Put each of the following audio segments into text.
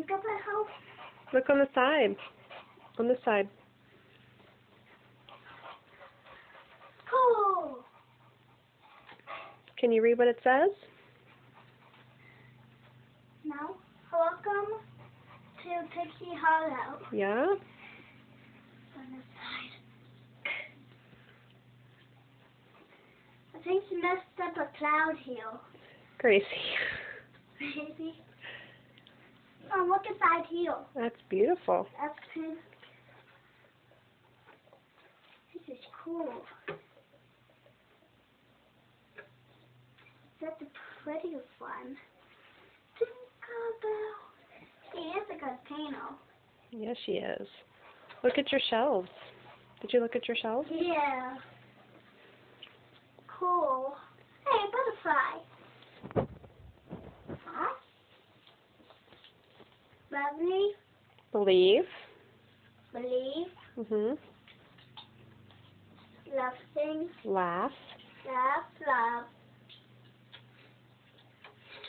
Tinkerbell? Look on the side. On the side. Cool. Can you read what it says? Now, welcome to Pixie Hollow. Yeah? On the side. I think she messed up a cloud here. Gracie. Maybe. Oh, look inside here. That's beautiful. That's pink. This is cool. That's the prettiest one. Tinkerbell. She is a good painter. Yes, she is. Look at your shelves. Did you look at your shelves? Yeah. Cool. Hey, butterfly. Huh? Lovely. Believe. Believe. Mhm. Love things. Laugh. Love. Love.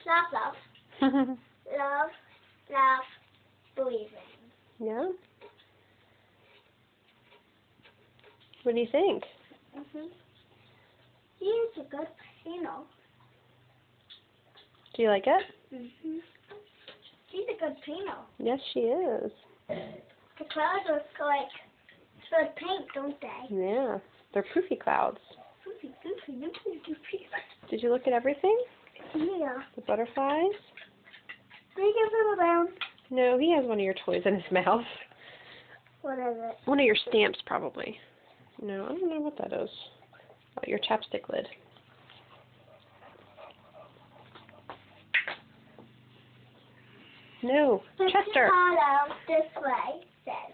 Love. Love. Love. Love. Believing. Yeah. What do you think? Mhm. She is a good painter. Do you like it? Mhm. She's a good painter. Yes, she is. The clouds look like good paint, don't they? Yeah. They're poofy clouds. Goofy, goofy, goofy, goofy. Did you look at everything? Yeah. The butterflies? Can you give him around? No, he has one of your toys in his mouth. What is it? One of your stamps, probably. No, I don't know what that is. Oh, your chapstick lid. No, Pixie Chester. Hollow this way says.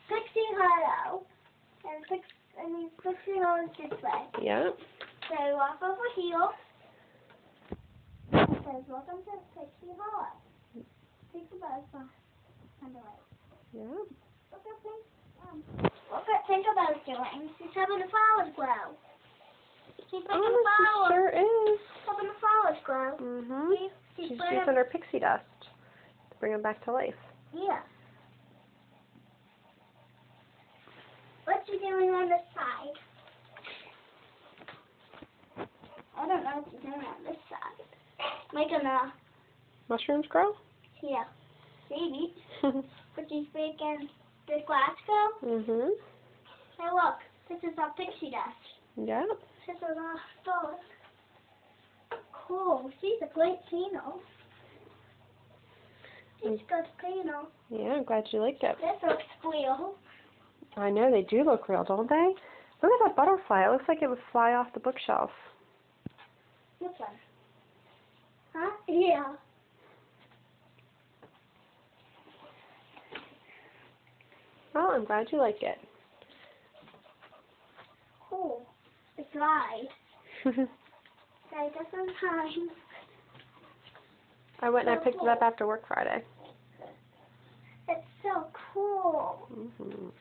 Pixie Hollow. And Pixie Hollow this way. Yeah. So walk over here. It says welcome to Pixie Hollow. Take the butterfly on the right. Yeah. Look at Tinkerbell's doing. She's having the flowers grow. She's making the Oh, flowers. she sure is. Having the flowers grow. Mhm. She's She's bringing using her pixie dust to bring them back to life. Yeah. What's she doing on the side? I don't know what she's doing on this side. Making a, Mushrooms grow? yeah, maybe. But she's making the glass go. Mhm. Hey, look. This is our pixie dust. Yeah. This is our stone. Cool. She's a great painter. She's a good painter. Yeah, I'm glad you liked it. This looks real. I know, they do look real, don't they? Look at that butterfly. It looks like it would fly off the bookshelf. This one. Huh? Yeah. Well, I'm glad you like it. Cool. It's live. Guys, that's on time. I went and I picked it up after work Friday. It's so cool. Mhm.